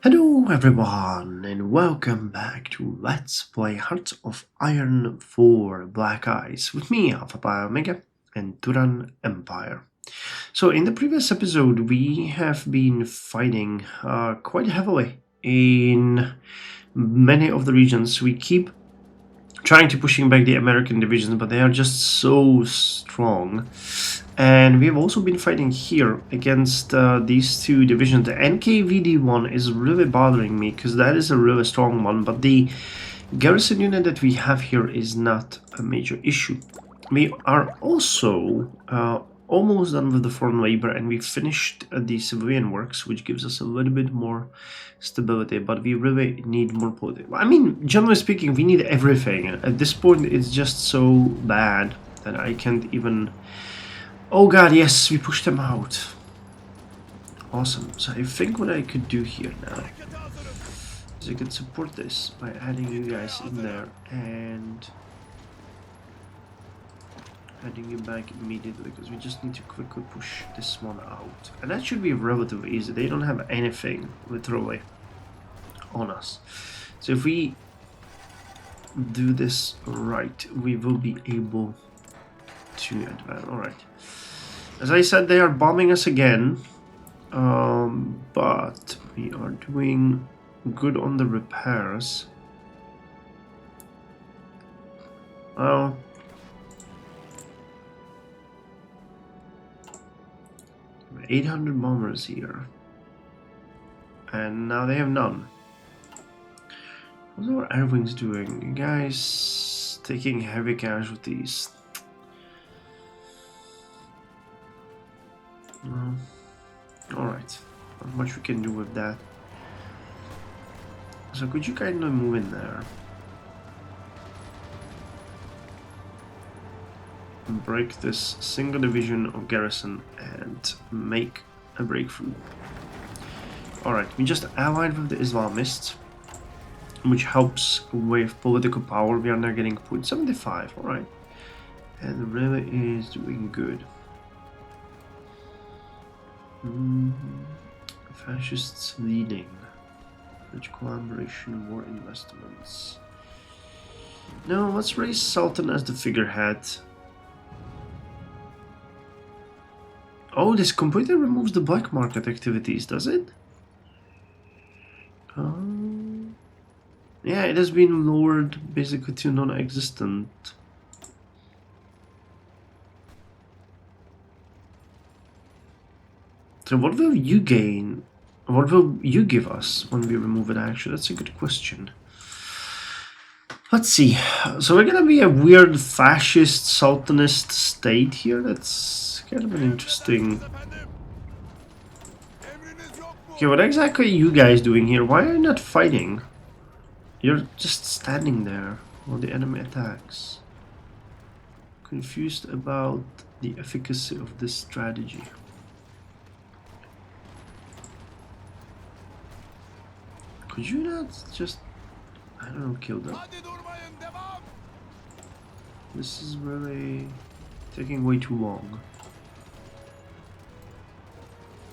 Hello everyone and welcome back to Let's Play Hearts of Iron 4 Black Ice with me, Alpha Omega and Turan Empire. So in the previous episode we have been fighting quite heavily in many of the regions. We keep trying to pushing back the American divisions, but they are just so strong. And we've also been fighting here against these two divisions. The NKVD one is really bothering me because that is a really strong one, but the garrison unit that we have here is not a major issue. We are also almost done with the foreign labor, and we finished the civilian works, which gives us a little bit more stability, but we really need more political. I mean, generally speaking, we need everything. At this point, it's just so bad that I can't even... Oh god, yes, we pushed them out. Awesome. So I think what I could do here now is I could support this by adding you guys in there and adding you back immediately, because we just need to quickly push this one out. And that should be relatively easy. They don't have anything, literally, on us. So if we do this right, we will be able to advance. Alright. As I said, they are bombing us again, but we are doing good on the repairs. Well, we have 800 bombers here, and now they have none. What are our air wings doing? You guys taking heavy casualties. Alright, not much we can do with that. So could you kind of move in there? And break this single division of garrison and make a breakthrough. Alright, we just allied with the Islamists, which helps with political power. We are now getting 0.75, alright. And really is doing good. Fascists leading. Rich collaboration, war investments. No, let's raise Sultan as the figurehead. Oh, this completely removes the black market activities, does it? Yeah, it has been lowered basically to non-existent. So what will you gain? What will you give us when we remove it, actually? That's a good question. Let's see. So we're gonna be a weird fascist sultanist state here. That's kind of an interesting... Okay, what exactly are you guys doing here? Why are you not fighting? You're just standing there while the enemy attacks. Confused about the efficacy of this strategy. Could you not just, I don't know, kill them? This is really taking way too long.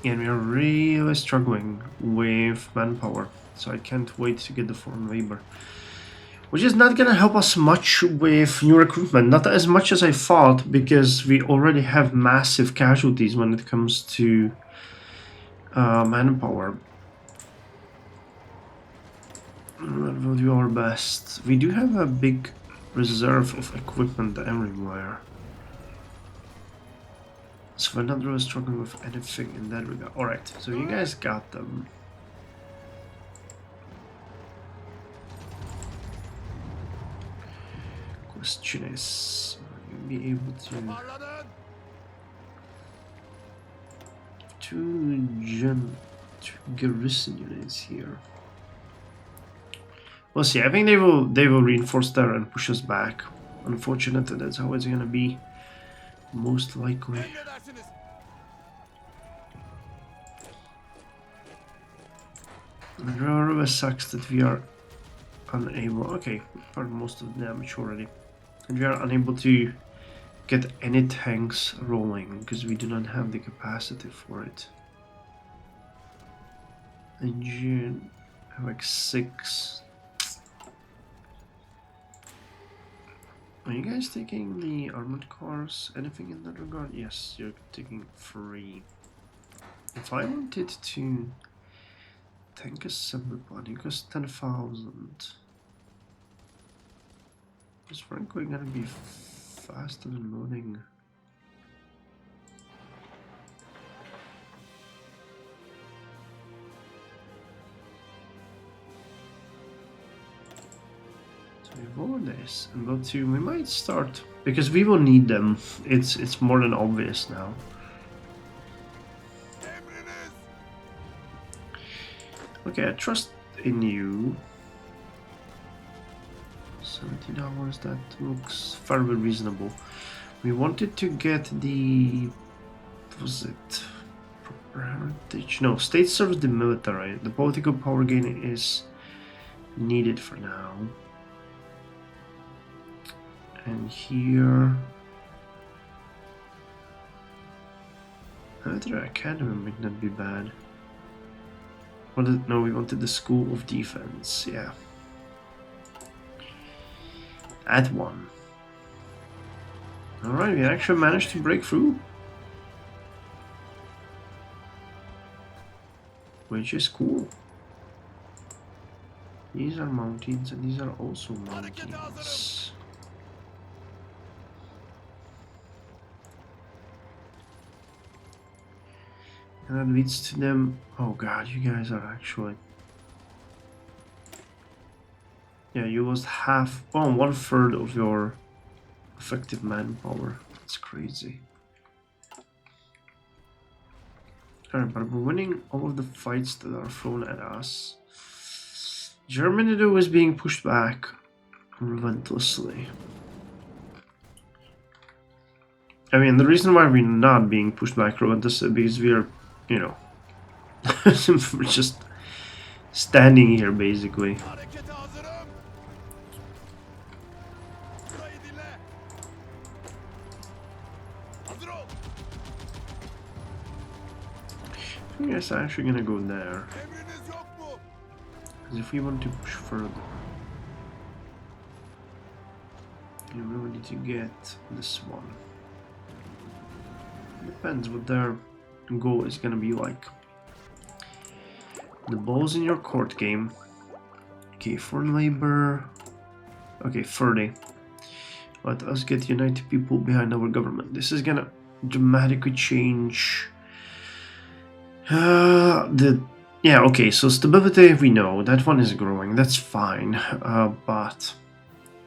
And we are really struggling with manpower, so I can't wait to get the foreign labor. Which is not gonna help us much with new recruitment, not as much as I thought, because we already have massive casualties when it comes to manpower. We'll do our best. We do have a big reserve of equipment everywhere, so we're not really struggling with anything in that regard. Alright, so you guys got them. Question is, will you be able to... two garrison units here. We'll see. I think they will reinforce there and push us back. Unfortunately, that's how it's gonna be. Most likely. It really sucks that we are unable... Okay, part most of the damage already. And we are unable to get any tanks rolling because we do not have the capacity for it. Engine... I have like 6. Are you guys taking the armored cars? Anything in that regard? Yes, you're taking 3. If I wanted to tank assembly plant, it costs 10,000. Is frankly gonna be faster than loading? So we load this and go to. We might start because we will need them. It's more than obvious now. Okay, I trust in you. 17 hours, that looks fairly reasonable. We wanted to get the... What was it? Proper heritage? No, state serves the military. The political power gain is needed for now. And here... Military Academy might not be bad. No, we wanted the School of Defense, yeah. At 1. Alright, we actually managed to break through. Which is cool. These are mountains and these are also mountains. And that leads to them. Oh god, you guys are actually. Yeah, you lost half. Oh, 1/3 of your effective manpower. That's crazy. Alright, but we're winning all of the fights that are thrown at us. Germany, though, is being pushed back relentlessly. I mean, the reason why we're not being pushed back relentlessly is because we are, you know, we're just standing here basically. I guess I'm actually gonna go there. Because if we want to push further, you really need to get this one. Depends what their goal is gonna be like. The ball's in your court game. Okay, foreign labor. Okay, 30. Let us get united people behind our government. This is gonna dramatically change yeah, okay, so stability we know, that one is growing, that's fine. But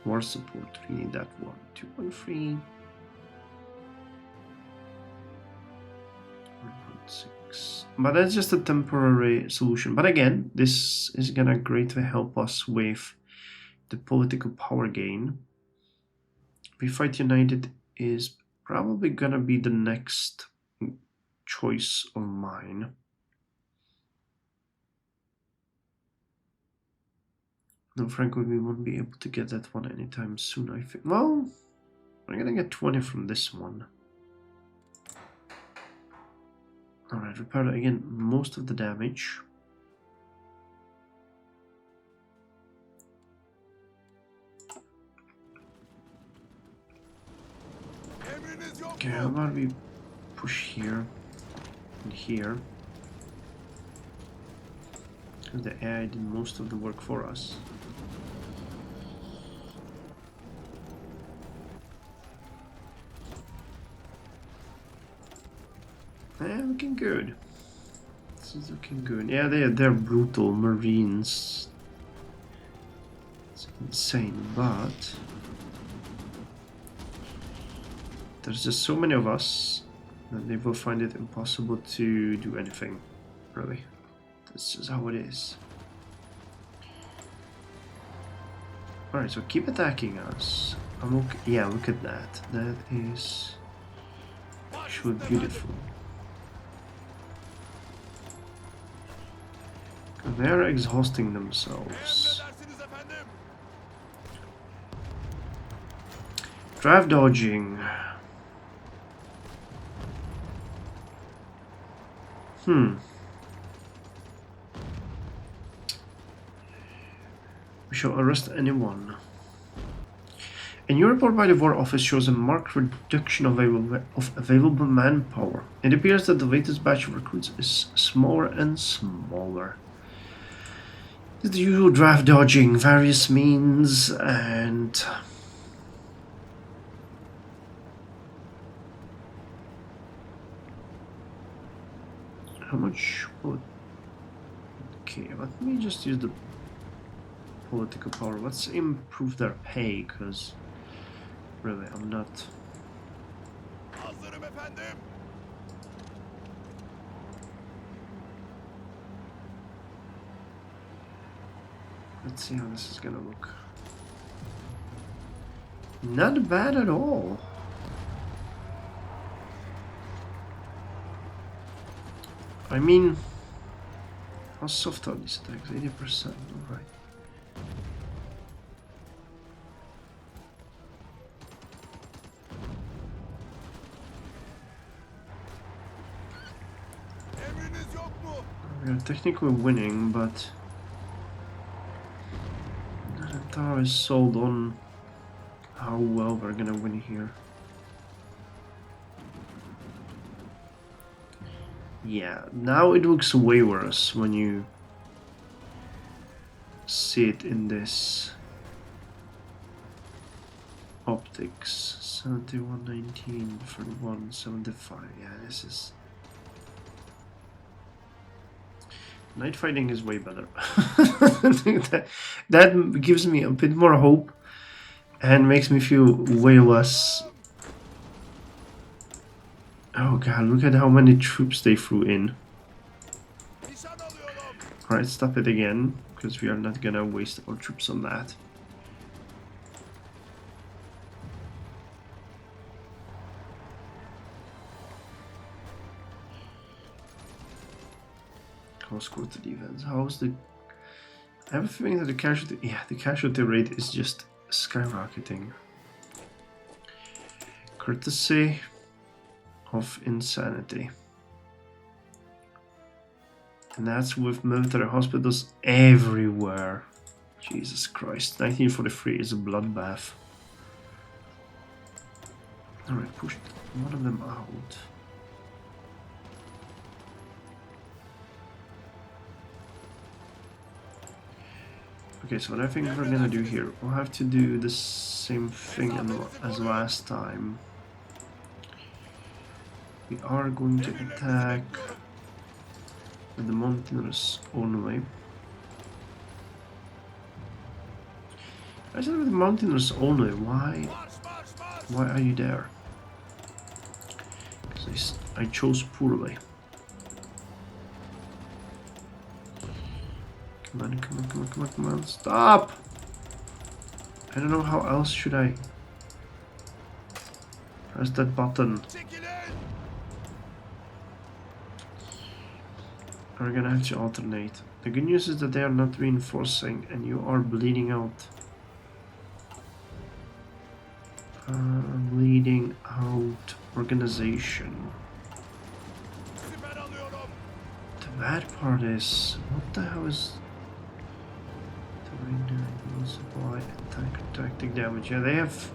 war support, we need that one. 2.3. 1.6. But that's just a temporary solution. But again, this is gonna greatly help us with the political power gain. We Fight United is probably gonna be the next choice of mine. No, frankly, we won't be able to get that one anytime soon, I think. Well, I'm gonna get 20 from this one. Alright, repair again most of the damage. Okay, how about we push here and here? Because the AI did most of the work for us. Yeah, looking good. This is looking good. Yeah, they're brutal Marines. It's insane, but there's just so many of us that they will find it impossible to do anything, really. This is how it is. Alright, so keep attacking us. I'm okay. Yeah, look at that. That is actually beautiful. They're exhausting themselves. Drive dodging. We shall arrest anyone. A new report by the War Office shows a marked reduction of available manpower. It appears that the latest batch of recruits is smaller and smaller. It's the usual draft dodging, various means, and how much would... Okay, let me just use the political power. Let's improve their pay, because really, I'm not... Hazırım efendim. Let's see how this is gonna look. Not bad at all. I mean, how soft are these attacks? 80%, alright. Emriniz yok mu? We are technically winning, but not entirely sold on how well we're gonna win here. Yeah, now it looks way worse when you see it in this optics. 71, 19, 41, 75. Yeah, this is... Night fighting is way better. that gives me a bit more hope and makes me feel way less... Oh god, look at how many troops they threw in. Nişan alıyorum. Alright, stop it again, because we are not gonna waste our troops on that. Close quarter defense. How's the... I have a feeling that the casualty... Yeah, the casualty rate is just skyrocketing. Courtesy of insanity. And that's with military hospitals everywhere. Jesus Christ. 1943 is a bloodbath. Alright, pushed one of them out. Okay, so what I think we're gonna do here, we'll have to do the same thing as last time. We are going to attack with the Mountaineers only. I said with the Mountaineers only, why are you there? Because I chose poorly. Come on, come on, come on, come on, come on, stop! I don't know how else should I press that button. We're gonna have to alternate. The good news is that they are not reinforcing and you are bleeding out. Bleeding out organization. The bad part is, what the hell is... Supply and tactic damage. Yeah, they have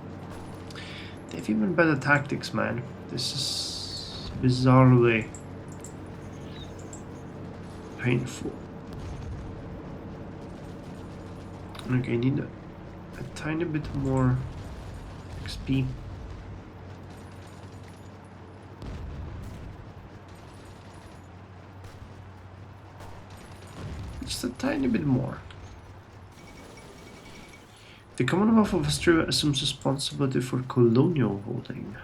even better tactics, man. This is bizarrely painful. Okay, I need a tiny bit more XP. Just a tiny bit more. The Commonwealth of Australia assumes responsibility for colonial holding.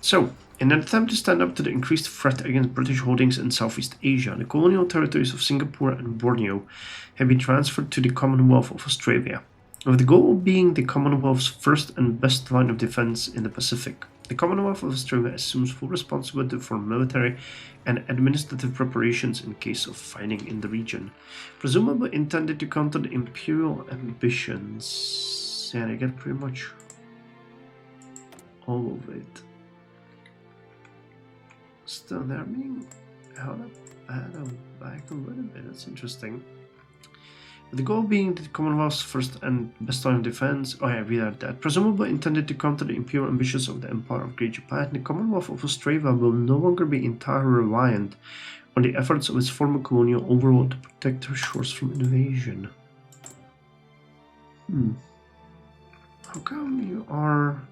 So, in an attempt to stand up to the increased threat against British holdings in Southeast Asia, the colonial territories of Singapore and Borneo have been transferred to the Commonwealth of Australia, with the goal being the Commonwealth's first and best line of defense in the Pacific. The Commonwealth of Australia assumes full responsibility for military and administrative preparations in case of fighting in the region, presumably intended to counter the imperial ambitions. Yeah, they get pretty much all of it. Still, they're being held up. battle back a little bit. That's interesting. The goal being the Commonwealth's first and best line of defense. Oh yeah, we read that. Presumably intended to counter the imperial ambitions of the Empire of Great Japan, the Commonwealth of Australia will no longer be entirely reliant on the efforts of its former colonial overlord to protect her shores from invasion. How come you are...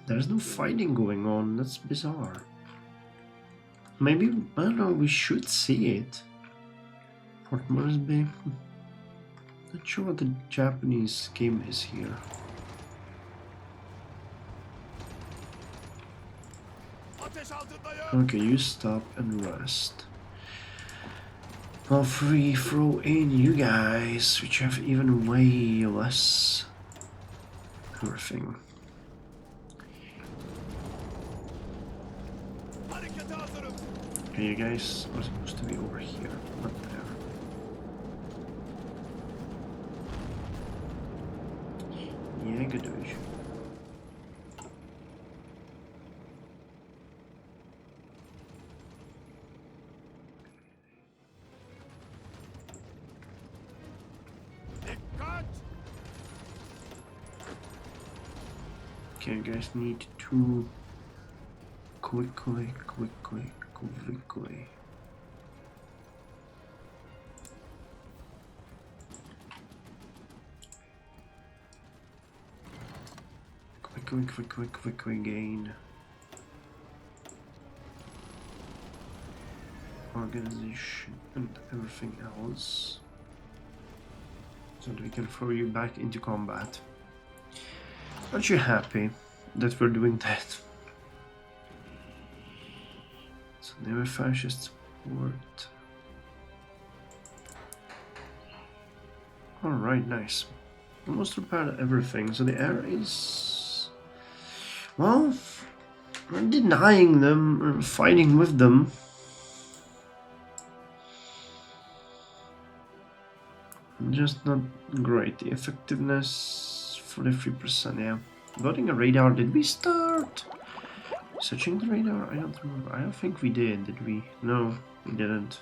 There's no fighting going on. That's bizarre. Maybe, I don't know, we should see it. Port Moresby. Not sure what the Japanese game is here. Ateş altındayım. Okay, you stop and rest. I'll free throw in you guys, which have even way less everything. Harekete hazırım. Okay, you guys are supposed to be over here, not there. Yeah, good news. Dikkat. Okay, you guys need to quickly. Quick gain. Organization and everything else. So that we can throw you back into combat. Aren't you happy that we're doing that? So never fascist support. Alright, nice. Almost repaired everything, so the air is... Well, we're denying them, or fighting with them. Just not great. The effectiveness, 43%, yeah. Voting a radar, did we start? Searching the radar? I don't remember. I don't think we did we? No, we didn't.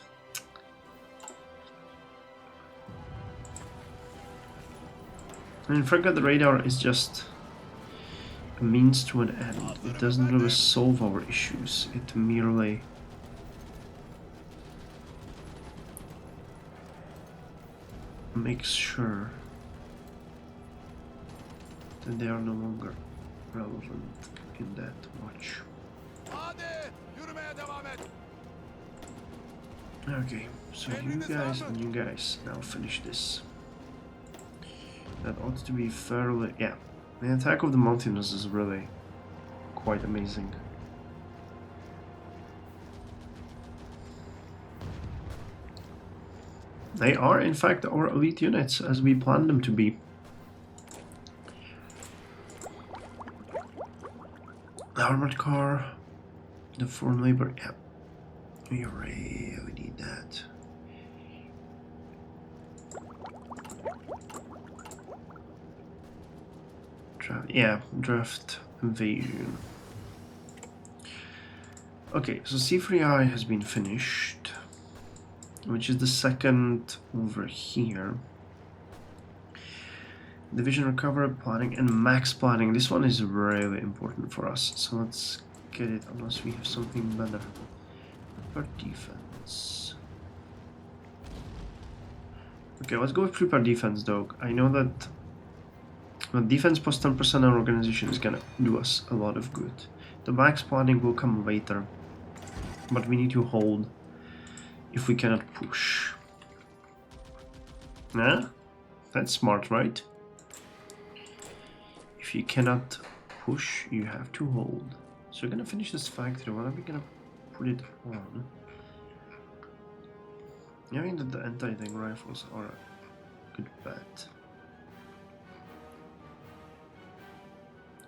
And I forgot the radar is just a means to an end. It doesn't really solve our issues. It merely makes sure that they are no longer relevant in that much. Hadi yürümeye devam et. Okay, so you guys and you guys now finish this. That ought to be fairly... yeah. The attack of the mountainers is really quite amazing. They are in fact our elite units as we planned them to be. The armored car, the foreign labor, yeah. We really need that. Draft invasion. Okay, so C3I has been finished, which is the second over here. Division recovery planning and max planning. This one is really important for us, so let's get it unless we have something better. Prepare defense. Okay, let's go with prepare defense though. I know that defense plus 10% our organization is gonna do us a lot of good. The max planning will come later, but we need to hold if we cannot push. Yeah? That's smart, right? If you cannot push, you have to hold. So we're gonna finish this factory. When are we gonna put it on? I mean that the anti-tank rifles are a good bet.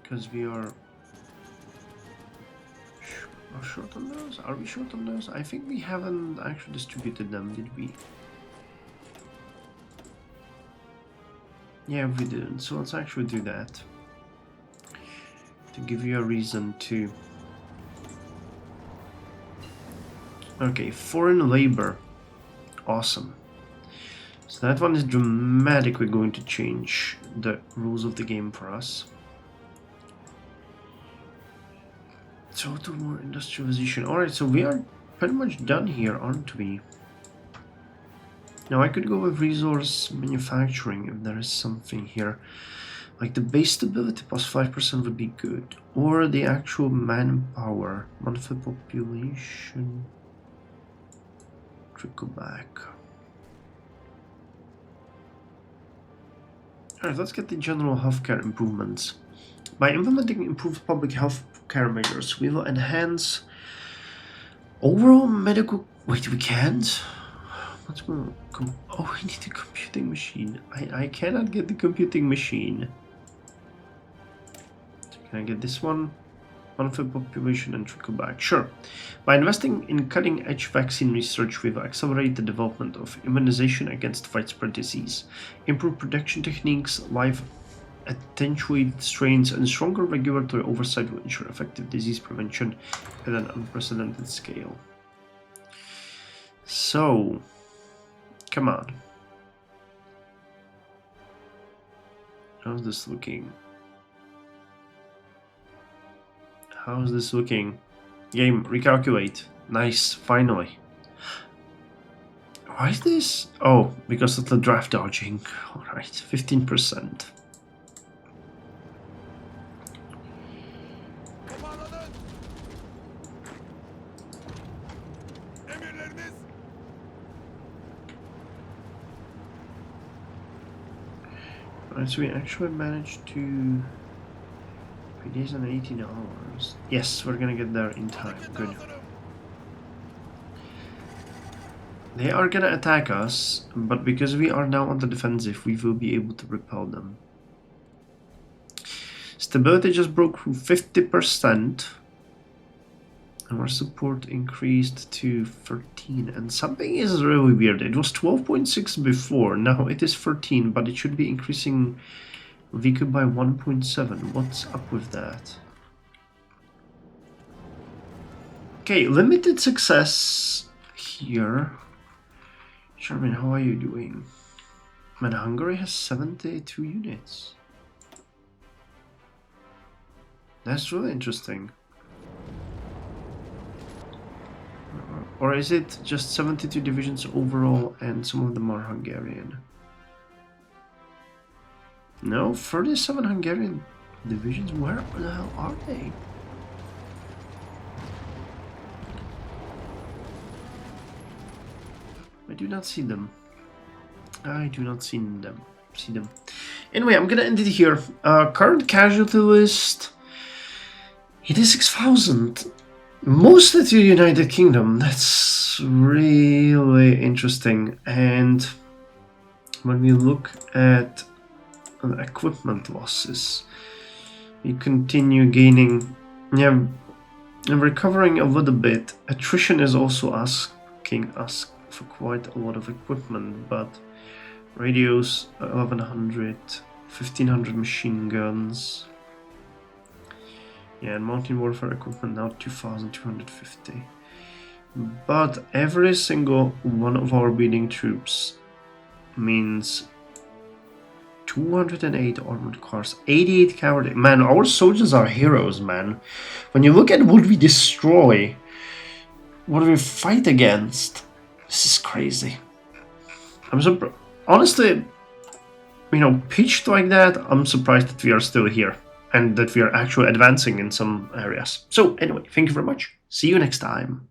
Because we are short on those? Are we short on those? I think we haven't actually distributed them, did we? Yeah, we didn't. So let's actually do that. To give you a reason to Okay, foreign labor. Awesome. So that one is dramatically going to change the rules of the game for us. Total more industrialization. Alright, so we are pretty much done here, aren't we? Now I could go with resource manufacturing if there is something here. Like the base stability plus 5% would be good. Or the actual manpower. Monthly population. Trickle back. Alright, let's get the general healthcare improvements. By implementing improved public health care measures, we will enhance overall medical... Wait, we can't? What's more... Oh, I need a computing machine. I cannot get the computing machine. So can I get this one? Monthly population and trickle back. Sure. By investing in cutting-edge vaccine research, we will accelerate the development of immunization against widespread disease, improve production techniques, live attenuated strains, and stronger regulatory oversight will ensure effective disease prevention at an unprecedented scale. So, come on. How's this looking? How's this looking? Game, recalculate. Nice, finally. Why is this? Oh, because of the draft dodging. Alright, 15%. Toparlanın. Emirleriniz. Alright, so we actually managed to... 3 days and 18 hours. Yes, we're gonna get there in time. Harekete Good. hazırım. They are gonna attack us, but because we are now on the defensive, we will be able to repel them. Stability just broke through 50%. And our support increased to 13. And something is really weird. It was 12.6 before. Now it is 13, but it should be increasing VQ by 1.7. What's up with that? Okay, limited success here. Charmin, how are you doing? Man, Hungary has 72 units. That's really interesting. Or is it just 72 divisions overall and some of them are Hungarian? No, 37 Hungarian divisions? Where the hell are they? I do not see them. I do not see them. Anyway, I'm gonna end it here. Current casualty list. It is 6,000. Mostly to the United Kingdom. That's really interesting. And when we look at equipment losses, we continue gaining, and recovering a little bit. Attrition is also asking us for quite a lot of equipment, but radios 1100, 1500 machine guns. Yeah, and mountain warfare equipment now 2250. But every single one of our beating troops means 208 armored cars, 88 cavalry. Man, our soldiers are heroes, man. When you look at what we destroy, what we fight against, this is crazy. I'm surprised. Honestly, you know, pitched like that, I'm surprised that we are still here and that we are actually advancing in some areas. So anyway, thank you very much. See you next time.